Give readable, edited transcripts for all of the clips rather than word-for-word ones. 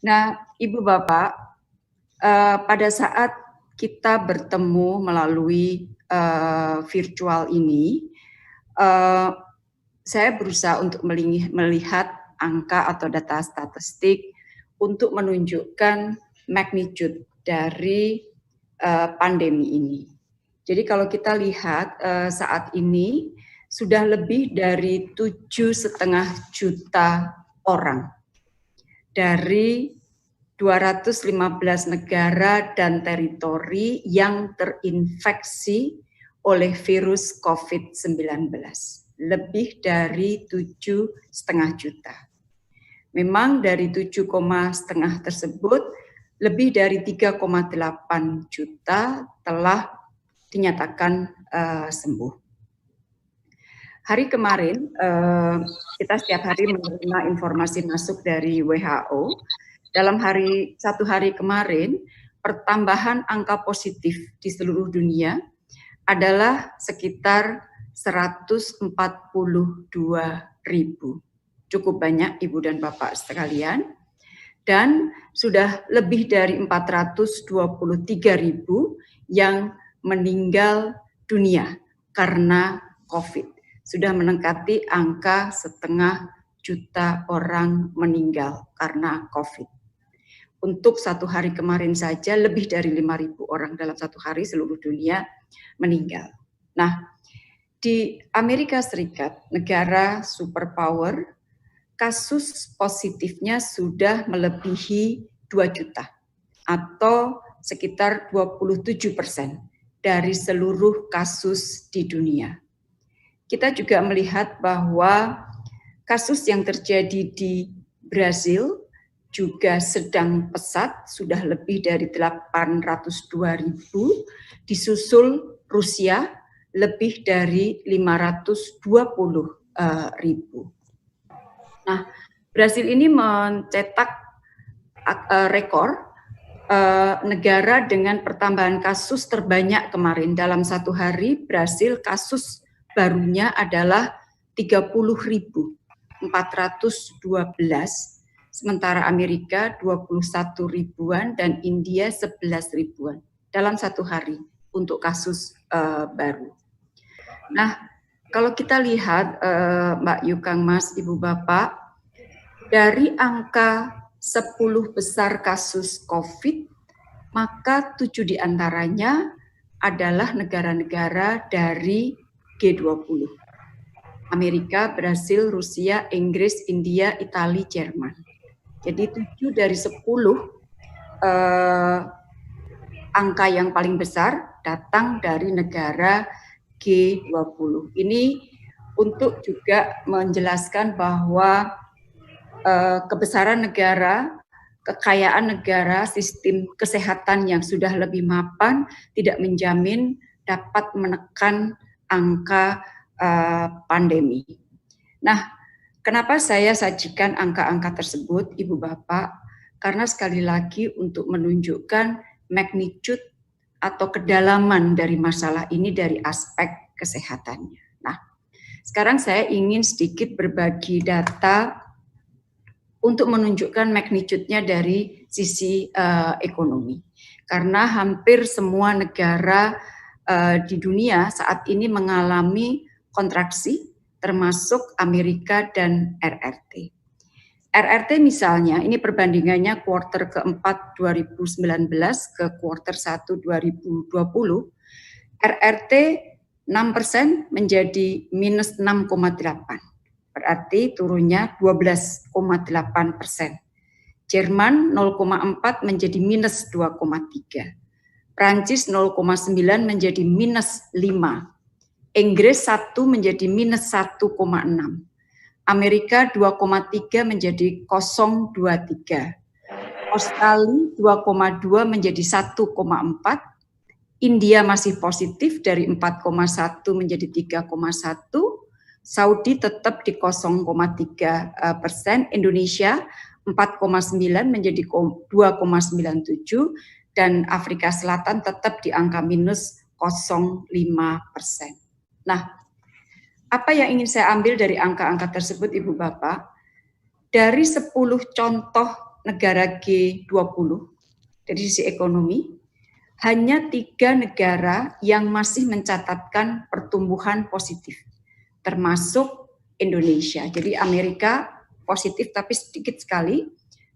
Nah, Ibu Bapak, pada saat kita bertemu melalui virtual ini, saya berusaha untuk melihat angka atau data statistik untuk menunjukkan magnitude dari pandemi ini. Jadi kalau kita lihat saat ini sudah lebih dari 7,5 juta orang dari 215 negara dan teritori yang terinfeksi oleh virus COVID-19. Lebih dari 7,5 juta. Memang dari 7,5 tersebut, lebih dari 3,8 juta telah dinyatakan sembuh. Hari kemarin, kita setiap hari menerima informasi masuk dari WHO. Dalam satu hari kemarin, pertambahan angka positif di seluruh dunia adalah sekitar 142.000. Cukup banyak Ibu dan Bapak sekalian. Dan sudah lebih dari 423.000 yang meninggal dunia karena COVID. Sudah mendekati angka 1,5 juta orang meninggal karena COVID. Untuk satu hari kemarin saja lebih dari 5.000 orang dalam satu hari seluruh dunia meninggal. Nah, di Amerika Serikat, negara superpower, kasus positifnya sudah melebihi 2 juta atau sekitar 27% dari seluruh kasus di dunia. Kita juga melihat bahwa kasus yang terjadi di Brazil juga sedang pesat, sudah lebih dari 802.000, disusul Rusia lebih dari 520.000. Nah, Brasil ini mencetak rekor negara dengan pertambahan kasus terbanyak kemarin. Dalam satu hari, Brasil kasus barunya adalah 30.412, sementara Amerika 21 ribuan dan India 11 ribuan dalam satu hari untuk kasus baru. Nah, kalau kita lihat Mbak Yukang, Mas, Ibu Bapak, dari angka 10 besar kasus COVID, maka 7 diantaranya adalah negara-negara dari G20. Amerika, Brasil, Rusia, Inggris, India, Italia, Jerman. Jadi 7 dari 10 angka yang paling besar datang dari negara G20. Ini untuk juga menjelaskan bahwa kebesaran negara, kekayaan negara, sistem kesehatan yang sudah lebih mapan tidak menjamin dapat menekan angka pandemi. Nah, kenapa saya sajikan angka-angka tersebut, Ibu Bapak? Karena sekali lagi untuk menunjukkan magnitude atau kedalaman dari masalah ini dari aspek kesehatannya. Nah, sekarang saya ingin sedikit berbagi data untuk menunjukkan magnitude-nya dari sisi ekonomi. Karena hampir semua negara di dunia saat ini mengalami kontraksi, termasuk Amerika dan RRT. RRT misalnya, ini perbandingannya kuartal keempat 2019 ke kuartal 1 2020, RRT 6% menjadi minus 6,8%. Berarti turunnya 12,8%. Jerman 0,4 menjadi minus 2,3. Prancis 0,9 menjadi minus 5. Inggris 1 menjadi minus 1,6. Amerika 2,3 menjadi 0,23. Australia 2,2 menjadi 1,4. India masih positif dari 4,1 menjadi 3,1. Saudi tetap di 0,3%, Indonesia 4,9 menjadi 2,97, dan Afrika Selatan tetap di angka minus 0,5%. Nah, apa yang ingin saya ambil dari angka-angka tersebut, Ibu Bapak? Dari 10 contoh negara G20 dari sisi ekonomi, hanya 3 negara yang masih mencatatkan pertumbuhan positif, termasuk Indonesia. Jadi Amerika positif tapi sedikit sekali,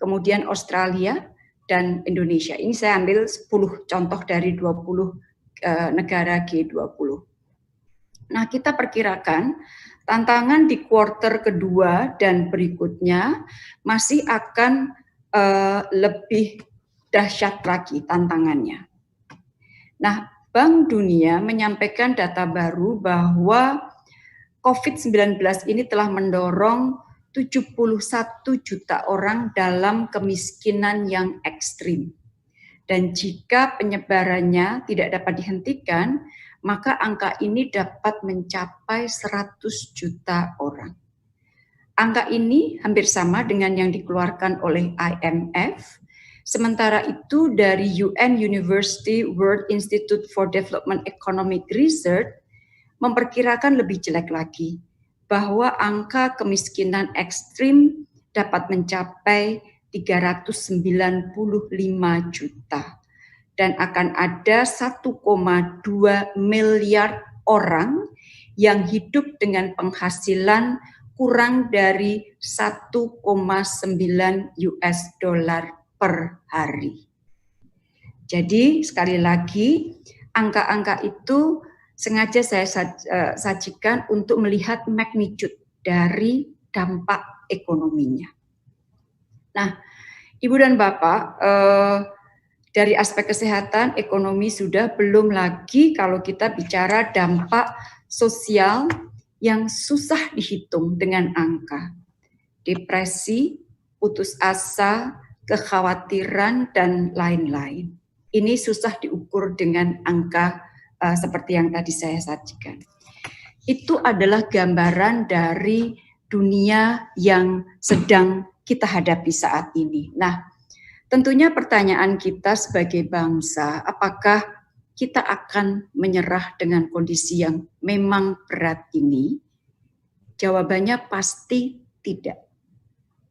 kemudian Australia dan Indonesia. Ini saya ambil 10 contoh dari 20 negara G20. Nah, kita perkirakan tantangan di kuartal kedua dan berikutnya masih akan lebih dahsyat lagi tantangannya. Nah, Bank Dunia menyampaikan data baru bahwa COVID-19 ini telah mendorong 71 juta orang dalam kemiskinan yang ekstrim. Dan jika penyebarannya tidak dapat dihentikan, maka angka ini dapat mencapai 100 juta orang. Angka ini hampir sama dengan yang dikeluarkan oleh IMF. Sementara itu dari UN University World Institute for Development Economic Research memperkirakan lebih jelek lagi, bahwa angka kemiskinan ekstrim dapat mencapai 395 juta dan akan ada 1,2 miliar orang yang hidup dengan penghasilan kurang dari 1,9 US dollar per hari. Jadi sekali lagi angka-angka itu sengaja saya sajikan untuk melihat magnitude dari dampak ekonominya. Nah, Ibu dan Bapak, dari aspek kesehatan, ekonomi sudah, belum lagi kalau kita bicara dampak sosial yang susah dihitung dengan angka. Depresi, putus asa, kekhawatiran, dan lain-lain. Ini susah diukur dengan angka seperti yang tadi saya sajikan. Itu adalah gambaran dari dunia yang sedang kita hadapi saat ini. Nah, tentunya pertanyaan kita sebagai bangsa, apakah kita akan menyerah dengan kondisi yang memang berat ini? Jawabannya pasti tidak.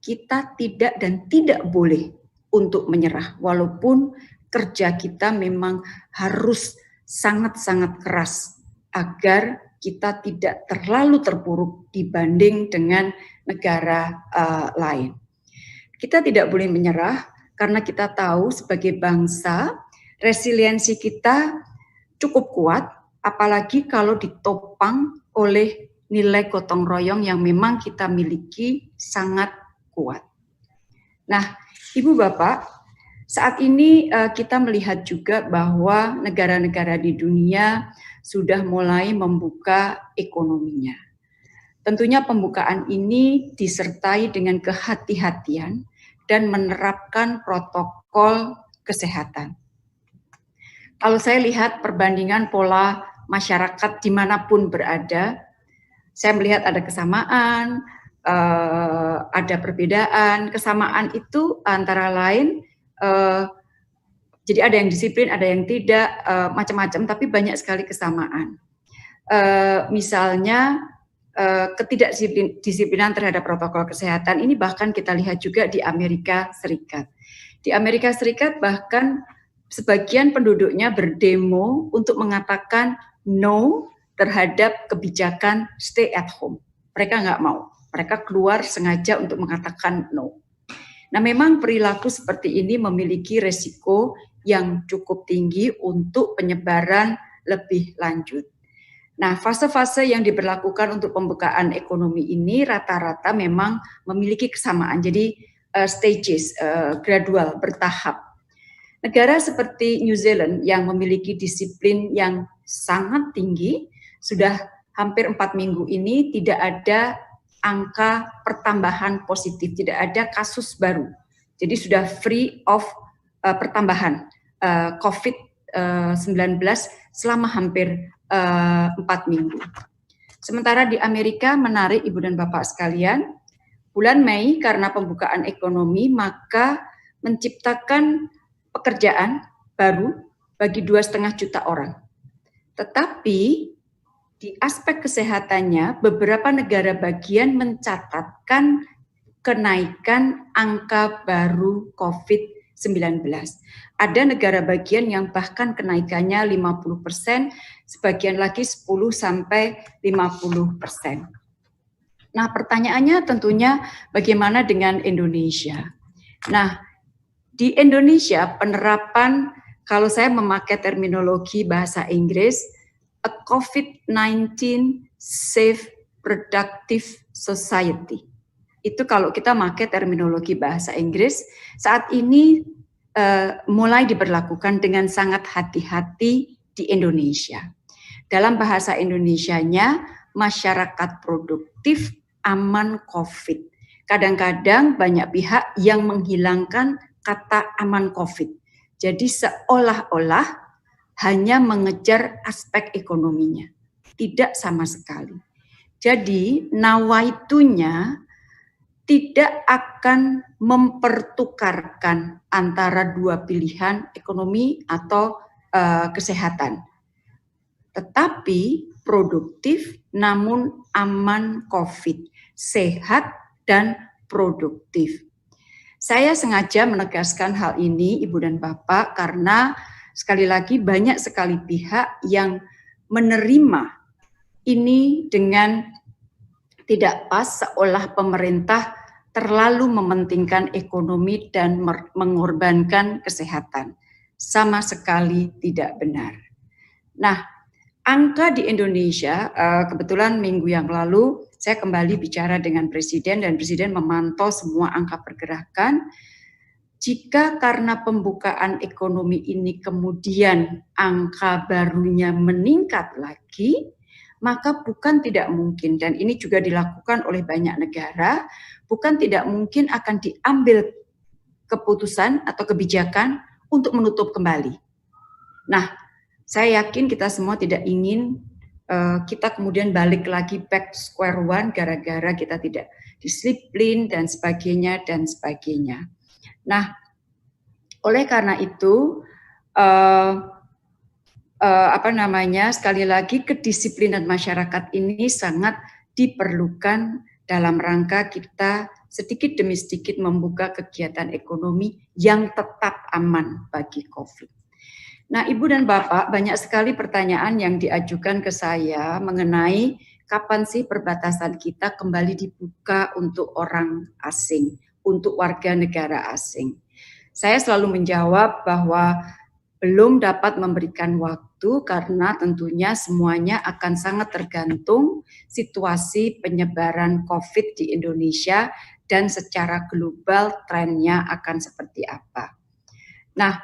Kita tidak dan tidak boleh untuk menyerah, walaupun kerja kita memang harus sangat-sangat keras agar kita tidak terlalu terpuruk dibanding dengan negara lain. Kita tidak boleh menyerah karena kita tahu sebagai bangsa resiliensi kita cukup kuat, apalagi kalau ditopang oleh nilai gotong royong yang memang kita miliki sangat kuat. Nah, Ibu Bapak, saat ini kita melihat juga bahwa negara-negara di dunia sudah mulai membuka ekonominya. Tentunya pembukaan ini disertai dengan kehati-hatian dan menerapkan protokol kesehatan. Kalau saya lihat perbandingan pola masyarakat dimanapun berada, saya melihat ada kesamaan, ada perbedaan. Kesamaan itu antara lain, jadi ada yang disiplin, ada yang tidak, macam-macam, tapi banyak sekali kesamaan. Misalnya ketidakdisiplinan terhadap protokol kesehatan ini bahkan kita lihat juga di Amerika Serikat. Di Amerika Serikat bahkan sebagian penduduknya berdemo untuk mengatakan no terhadap kebijakan stay at home. Mereka nggak mau, mereka keluar sengaja untuk mengatakan no. Nah, memang perilaku seperti ini memiliki resiko yang cukup tinggi untuk penyebaran lebih lanjut. Nah, fase-fase yang diberlakukan untuk pembukaan ekonomi ini rata-rata memang memiliki kesamaan. Jadi stages, gradual, bertahap. Negara seperti New Zealand yang memiliki disiplin yang sangat tinggi, sudah hampir 4 minggu ini tidak ada angka pertambahan positif, tidak ada kasus baru. Jadi sudah free of pertambahan COVID-19 selama hampir 4 minggu. Sementara di Amerika, menarik Ibu dan Bapak sekalian, bulan Mei karena pembukaan ekonomi maka menciptakan pekerjaan baru bagi 2,5 juta orang. Tetapi di aspek kesehatannya beberapa negara bagian mencatatkan kenaikan angka baru COVID-19. Ada negara bagian yang bahkan kenaikannya 50%, sebagian lagi 10 sampai 50%. Nah, pertanyaannya tentunya bagaimana dengan Indonesia? Nah, di Indonesia penerapan, kalau saya memakai terminologi bahasa Inggris, a COVID-19 safe productive society. Itu kalau kita pakai terminologi bahasa Inggris, saat ini mulai diberlakukan dengan sangat hati-hati di Indonesia. Dalam bahasa Indonesianya, masyarakat produktif aman COVID. Kadang-kadang banyak pihak yang menghilangkan kata aman COVID. Jadi seolah-olah hanya mengejar aspek ekonominya. Tidak sama sekali. Jadi nawaitunya tidak akan mempertukarkan antara dua pilihan ekonomi atau kesehatan. Tetapi produktif namun aman COVID, sehat dan produktif. Saya sengaja menegaskan hal ini, Ibu dan Bapak, karena sekali lagi banyak sekali pihak yang menerima ini dengan tidak pas, seolah pemerintah terlalu mementingkan ekonomi dan mengorbankan kesehatan. Sama sekali tidak benar. Nah, angka di Indonesia, kebetulan minggu yang lalu saya kembali bicara dengan Presiden dan Presiden memantau semua angka pergerakan. Jika karena pembukaan ekonomi ini kemudian angka barunya meningkat lagi, maka bukan tidak mungkin, dan ini juga dilakukan oleh banyak negara, bukan tidak mungkin akan diambil keputusan atau kebijakan untuk menutup kembali. Nah, saya yakin kita semua tidak ingin kita kemudian balik lagi back to square one gara-gara kita tidak disiplin dan sebagainya dan sebagainya. Nah, oleh karena itu sekali lagi kedisiplinan masyarakat ini sangat diperlukan dalam rangka kita sedikit demi sedikit membuka kegiatan ekonomi yang tetap aman bagi COVID. Nah, Ibu dan Bapak, banyak sekali pertanyaan yang diajukan ke saya mengenai kapan sih perbatasan kita kembali dibuka untuk orang asing, untuk warga negara asing. Saya selalu menjawab bahwa belum dapat memberikan waktu karena tentunya semuanya akan sangat tergantung situasi penyebaran COVID di Indonesia dan secara global trennya akan seperti apa. Nah,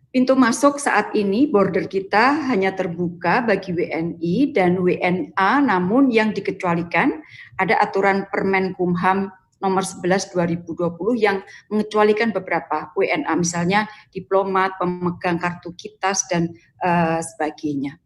pintu masuk saat ini border kita hanya terbuka bagi WNI dan WNA, namun yang dikecualikan ada aturan Permenkumham nomor 11 2020 yang mengecualikan beberapa WNA, misalnya diplomat, pemegang kartu kitas dan sebagainya.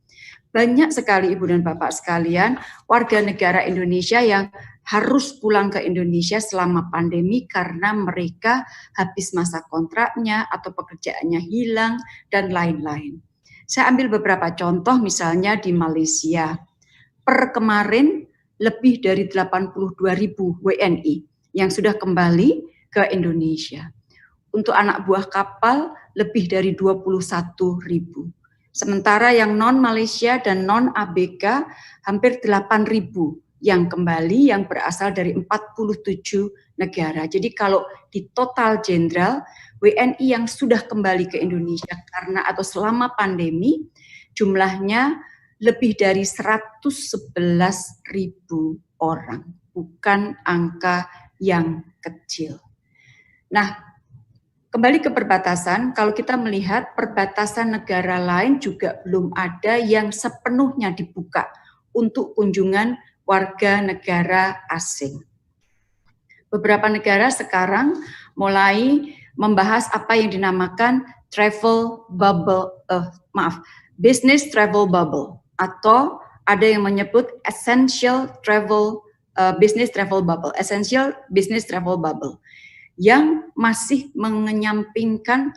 Banyak sekali Ibu dan Bapak sekalian warga negara Indonesia yang harus pulang ke Indonesia selama pandemi karena mereka habis masa kontraknya atau pekerjaannya hilang dan lain-lain. Saya ambil beberapa contoh, misalnya di Malaysia. Per kemarin lebih dari 82.000 WNI yang sudah kembali ke Indonesia. Untuk anak buah kapal lebih dari 21.000. Sementara yang non-Malaysia dan non-ABK hampir 8.000 yang kembali yang berasal dari 47 negara. Jadi kalau di total jenderal, WNI yang sudah kembali ke Indonesia karena atau selama pandemi jumlahnya lebih dari 111.000 orang. Bukan angka yang kecil. Nah, kembali ke perbatasan, kalau kita melihat perbatasan negara lain juga belum ada yang sepenuhnya dibuka untuk kunjungan warga negara asing. Beberapa negara sekarang mulai membahas apa yang dinamakan business travel bubble, atau ada yang menyebut essential business travel bubble yang masih menyampingkan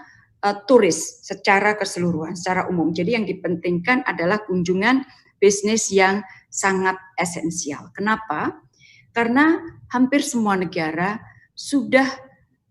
turis secara keseluruhan, secara umum. Jadi yang dipentingkan adalah kunjungan bisnis yang sangat esensial. Kenapa? Karena hampir semua negara sudah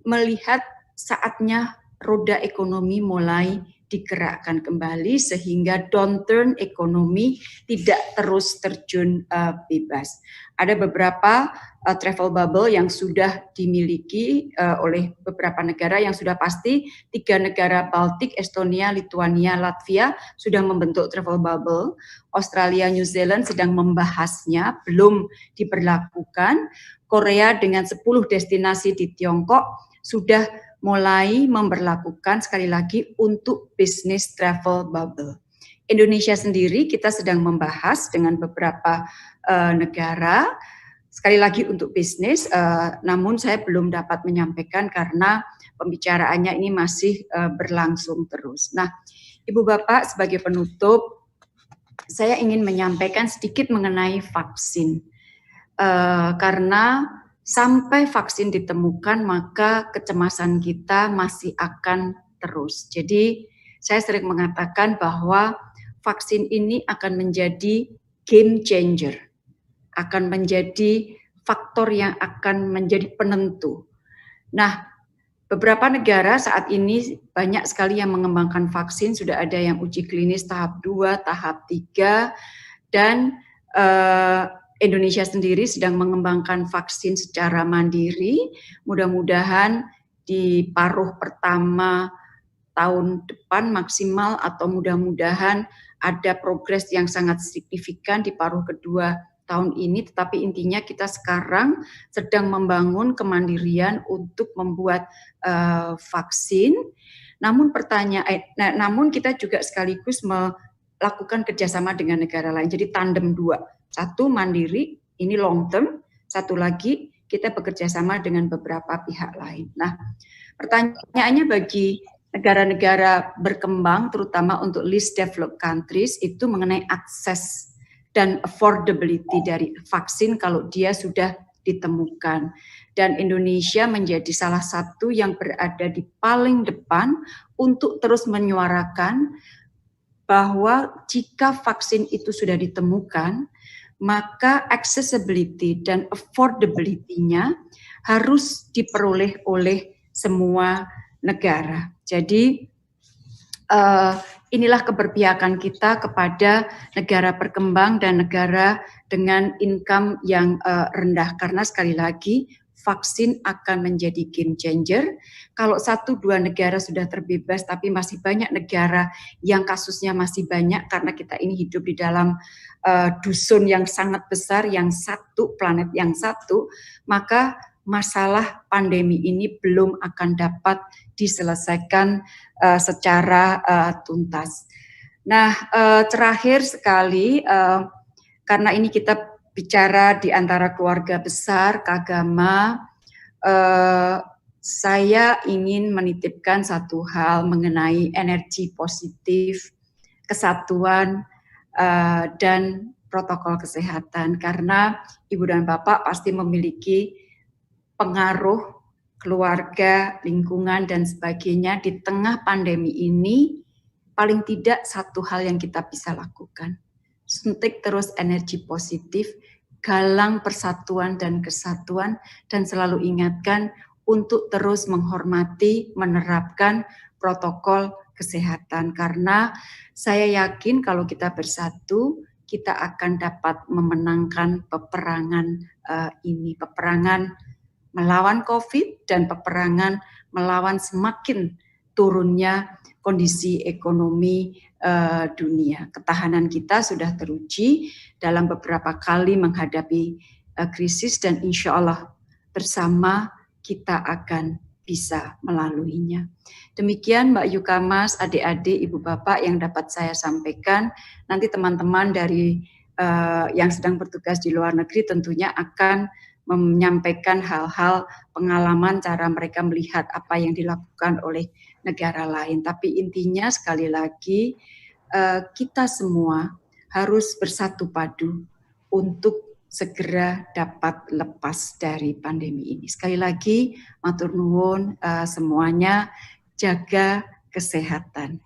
melihat saatnya roda ekonomi mulai digerakkan kembali sehingga downturn ekonomi tidak terus terjun bebas. Ada beberapa travel bubble yang sudah dimiliki oleh beberapa negara yang sudah pasti. 3 negara Baltik, Estonia, Lithuania, Latvia sudah membentuk travel bubble. Australia, New Zealand sedang membahasnya, belum diberlakukan. Korea dengan 10 destinasi di Tiongkok sudah mulai memberlakukan sekali lagi untuk bisnis travel bubble. Indonesia sendiri kita sedang membahas dengan beberapa negara, sekali lagi untuk bisnis, namun saya belum dapat menyampaikan karena pembicaraannya ini masih berlangsung terus. Nah, Ibu Bapak sebagai penutup, saya ingin menyampaikan sedikit mengenai vaksin. Karena sampai vaksin ditemukan, maka kecemasan kita masih akan terus. Jadi, saya sering mengatakan bahwa vaksin ini akan menjadi game changer, akan menjadi faktor yang akan menjadi penentu. Nah, beberapa negara saat ini banyak sekali yang mengembangkan vaksin, sudah ada yang uji klinis tahap 2, tahap 3, dan Indonesia sendiri sedang mengembangkan vaksin secara mandiri. Mudah-mudahan di paruh pertama tahun depan maksimal atau mudah-mudahan ada progres yang sangat signifikan di paruh kedua tahun ini. Tetapi intinya kita sekarang sedang membangun kemandirian untuk membuat vaksin. Namun namun kita juga sekaligus melakukan kerjasama dengan negara lain. Jadi tandem 2. Satu mandiri, ini long term, satu lagi kita bekerja sama dengan beberapa pihak lain. Nah, pertanyaannya bagi negara-negara berkembang, terutama untuk least developed countries, itu mengenai akses dan affordability dari vaksin kalau dia sudah ditemukan. Dan Indonesia menjadi salah satu yang berada di paling depan untuk terus menyuarakan bahwa jika vaksin itu sudah ditemukan, maka accessibility dan affordability-nya harus diperoleh oleh semua negara. Jadi inilah keberpihakan kita kepada negara berkembang dan negara dengan income yang rendah. Karena sekali lagi vaksin akan menjadi game changer. Kalau 1-2 negara sudah terbebas, tapi masih banyak negara yang kasusnya masih banyak karena kita ini hidup di dalam dusun yang sangat besar, yang satu, planet yang satu, maka masalah pandemi ini belum akan dapat diselesaikan secara tuntas. Nah, terakhir sekali, karena ini kita bicara di antara keluarga besar, keagama, saya ingin menitipkan satu hal mengenai energi positif, kesatuan, dan protokol kesehatan. Karena Ibu dan Bapak pasti memiliki pengaruh keluarga, lingkungan, dan sebagainya di tengah pandemi ini. Paling tidak satu hal yang kita bisa lakukan, suntik terus energi positif, galang persatuan dan kesatuan, dan selalu ingatkan untuk terus menghormati, menerapkan protokol kesehatan. Karena saya yakin kalau kita bersatu, kita akan dapat memenangkan peperangan ini, peperangan melawan COVID dan peperangan melawan semakin turunnya kondisi ekonomi dunia. Ketahanan kita sudah teruji dalam beberapa kali menghadapi krisis dan insya Allah bersama kita akan bisa melaluinya. Demikian Mbak Yukamas, adik-adik, ibu bapak yang dapat saya sampaikan. Nanti teman-teman dari yang sedang bertugas di luar negeri tentunya akan menyampaikan hal-hal pengalaman cara mereka melihat apa yang dilakukan oleh negara lain. Tapi intinya sekali lagi kita semua harus bersatu padu untuk segera dapat lepas dari pandemi ini. Sekali lagi, matur nuwun semuanya, jaga kesehatan.